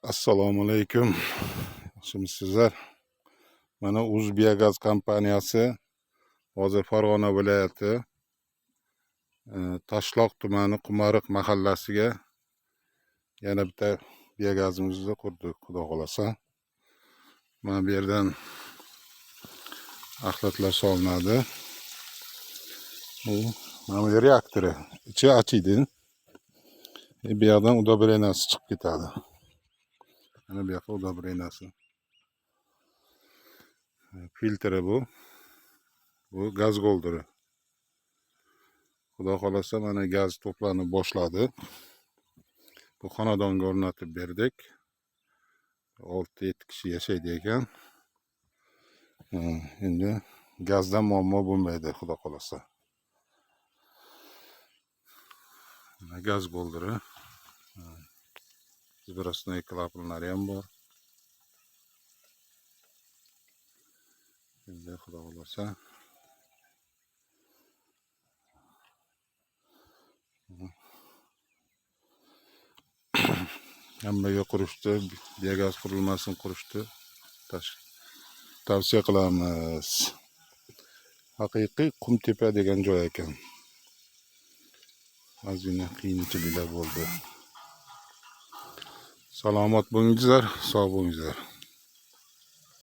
Assalomu alaykum. Yaxshimisizlar? Mana O'zbiyagaz kompaniyasi hozir Farg'ona viloyati Toshloq tumani Qumariq mahallasiga yana bitta biogazimizni qurdi, xudo xolasa. Mana bu yerdan axlatlar solinadi. Mana bu reaktori. Ichi ochiydi. Bu yerdan udobrenasi chiqib ketadi. Mana bu yoqda udobrenasi. Filtri bu. Bu gaz goldiri. Xudo xolasa mana gaz to'planib boshladi. Bu xonadonga o'rnatib berdik. 6-7 kishi yashaydi ekan. Endi gazdan muammo bo'lmaydi, xudo xolasa. Gaz goldiri. Zbrosnoy klapanlari ham bor. Endi xudo xolasa hammaga qurishdi, biogaz qurilmasini qurishdi. Tavsiya qilamiz. Haqiqiy Qumtepa degan joy ekan. Ozgina qiyinchiliklar bo'ldi. Salomat bo'lingizlar, sog' bo'lingizlar.